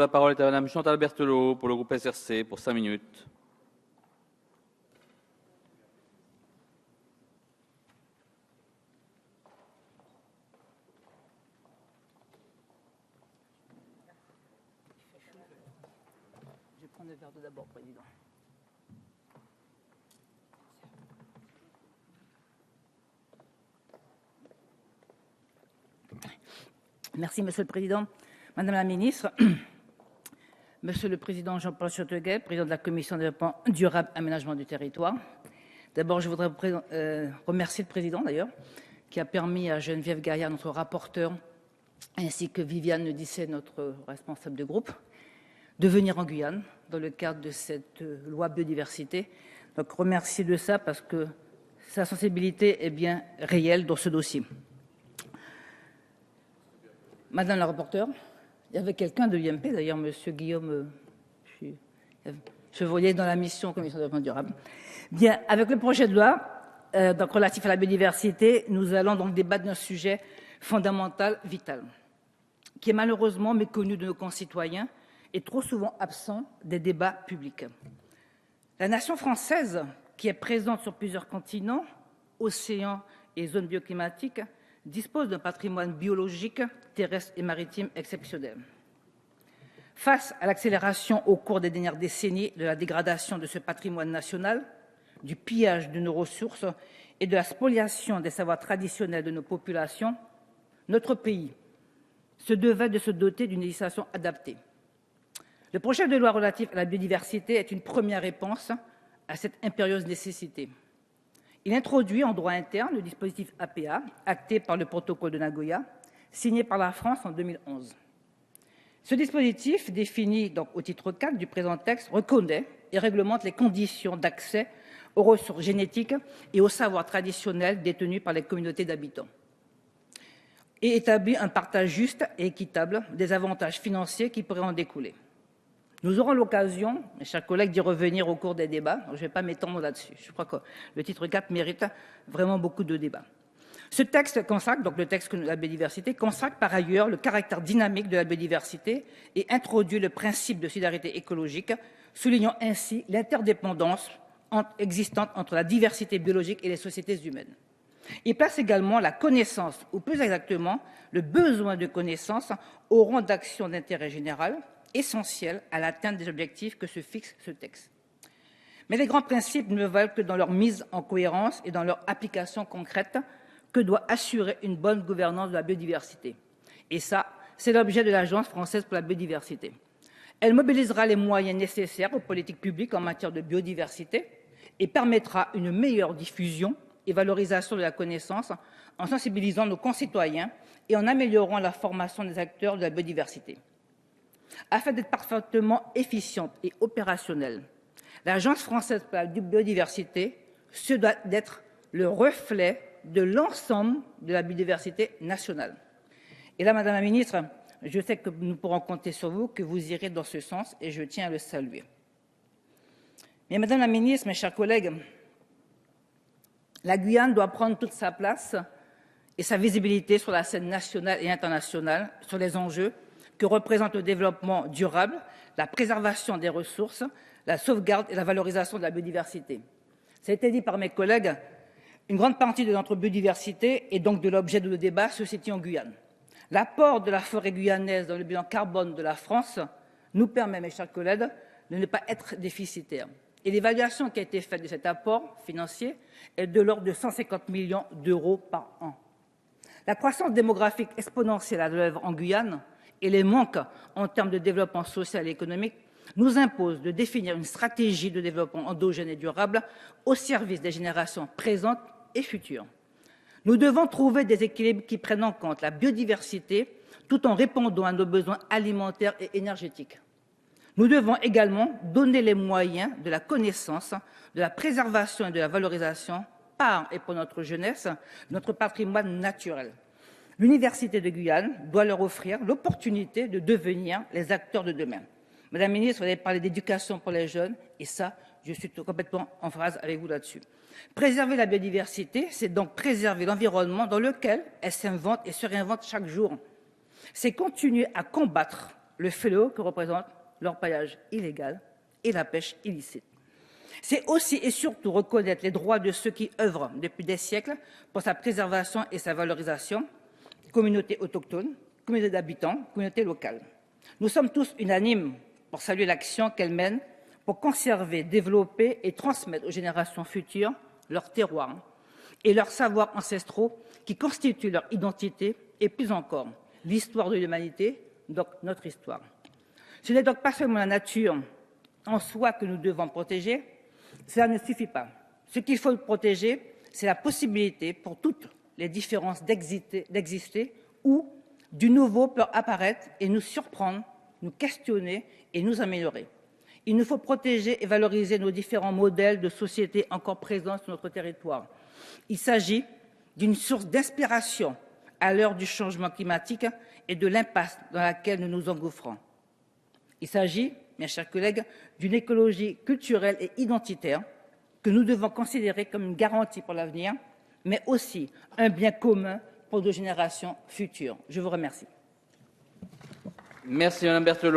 La parole est à Madame Chantal Berthelot pour le groupe SRC pour 5 minutes. Je vais prendre le verre d'eau d'abord, Président. Merci, Monsieur le Président. Madame la Ministre, Monsieur le Président Jean-Paul Châteauguay, Président de la Commission de développement durable et aménagement du territoire. D'abord, je voudrais remercier le Président, d'ailleurs, qui a permis à Geneviève Gaillard, notre rapporteure, ainsi que Viviane Dissay, notre responsable de groupe, de venir en Guyane dans le cadre de cette loi biodiversité. Donc, remercier de ça parce que sa sensibilité est bien réelle dans ce dossier. Madame la rapporteure, il y avait quelqu'un de l'IMP, d'ailleurs, Monsieur Guillaume Chevalier, dans la mission Commission de développement durable. Bien, avec le projet de loi donc relatif à la biodiversité, nous allons donc débattre d'un sujet fondamental, vital, qui est malheureusement méconnu de nos concitoyens et trop souvent absent des débats publics. La nation française, qui est présente sur plusieurs continents, océans et zones bioclimatiques, dispose d'un patrimoine biologique, terrestre et maritime exceptionnel. Face à l'accélération au cours des dernières décennies de la dégradation de ce patrimoine national, du pillage de nos ressources et de la spoliation des savoirs traditionnels de nos populations, notre pays se devait de se doter d'une législation adaptée. Le projet de loi relatif à la biodiversité est une première réponse à cette impérieuse nécessité. Il introduit en droit interne le dispositif APA, acté par le protocole de Nagoya, signé par la France en 2011. Ce dispositif, défini donc au titre 4 du présent texte, reconnaît et réglemente les conditions d'accès aux ressources génétiques et aux savoirs traditionnels détenus par les communautés d'habitants et établit un partage juste et équitable des avantages financiers qui pourraient en découler. Nous aurons l'occasion, mes chers collègues, d'y revenir au cours des débats. Je ne vais pas m'étendre là-dessus. Je crois que le titre 4 mérite vraiment beaucoup de débats. Ce texte consacre, donc le texte de la biodiversité, consacre par ailleurs le caractère dynamique de la biodiversité et introduit le principe de solidarité écologique, soulignant ainsi l'interdépendance existante entre la diversité biologique et les sociétés humaines. Il place également la connaissance, ou plus exactement, le besoin de connaissance au rang d'action d'intérêt général, essentiel à l'atteinte des objectifs que se fixe ce texte. Mais les grands principes ne valent que dans leur mise en cohérence et dans leur application concrète que doit assurer une bonne gouvernance de la biodiversité. Et ça, c'est l'objet de l'Agence française pour la biodiversité. Elle mobilisera les moyens nécessaires aux politiques publiques en matière de biodiversité et permettra une meilleure diffusion et valorisation de la connaissance en sensibilisant nos concitoyens et en améliorant la formation des acteurs de la biodiversité. Afin d'être parfaitement efficiente et opérationnelle, l'Agence française pour la biodiversité se doit d'être le reflet de l'ensemble de la biodiversité nationale. Et là, Madame la Ministre, je sais que nous pourrons compter sur vous, que vous irez dans ce sens et je tiens à le saluer. Mais Madame la Ministre, mes chers collègues, la Guyane doit prendre toute sa place et sa visibilité sur la scène nationale et internationale sur les enjeux que représente le développement durable, la préservation des ressources, la sauvegarde et la valorisation de la biodiversité. Ça a été dit par mes collègues, une grande partie de notre biodiversité et donc de l'objet de nos débats se situe en Guyane. L'apport de la forêt guyanaise dans le bilan carbone de la France nous permet, mes chers collègues, de ne pas être déficitaires. Et l'évaluation qui a été faite de cet apport financier est de l'ordre de 150 millions d'euros par an. La croissance démographique exponentielle à l'œuvre en Guyane et les manques en termes de développement social et économique nous imposent de définir une stratégie de développement endogène et durable au service des générations présentes et futures. Nous devons trouver des équilibres qui prennent en compte la biodiversité tout en répondant à nos besoins alimentaires et énergétiques. Nous devons également donner les moyens de la connaissance, de la préservation et de la valorisation par et pour notre jeunesse, notre patrimoine naturel. L'Université de Guyane doit leur offrir l'opportunité de devenir les acteurs de demain. Madame la Ministre, vous avez parlé d'éducation pour les jeunes, et ça, je suis complètement en phase avec vous là-dessus. Préserver la biodiversité, c'est donc préserver l'environnement dans lequel elle s'invente et se réinvente chaque jour. C'est continuer à combattre le fléau que représente l'orpaillage illégal et la pêche illicite. C'est aussi et surtout reconnaître les droits de ceux qui œuvrent depuis des siècles pour sa préservation et sa valorisation, communautés autochtones, communautés d'habitants, communautés locales. Nous sommes tous unanimes pour saluer l'action qu'elles mènent pour conserver, développer et transmettre aux générations futures leur terroir et leurs savoirs ancestraux qui constituent leur identité et plus encore l'histoire de l'humanité, donc notre histoire. Ce n'est donc pas seulement la nature en soi que nous devons protéger, cela ne suffit pas. Ce qu'il faut protéger, c'est la possibilité pour toutes les différences d'exister où du nouveau peut apparaître et nous surprendre, nous questionner et nous améliorer. Il nous faut protéger et valoriser nos différents modèles de société encore présents sur notre territoire. Il s'agit d'une source d'inspiration à l'heure du changement climatique et de l'impasse dans laquelle nous nous engouffrons. Il s'agit, mes chers collègues, d'une écologie culturelle et identitaire que nous devons considérer comme une garantie pour l'avenir, mais aussi un bien commun pour nos générations futures. Je vous remercie. Merci Madame Berthelot.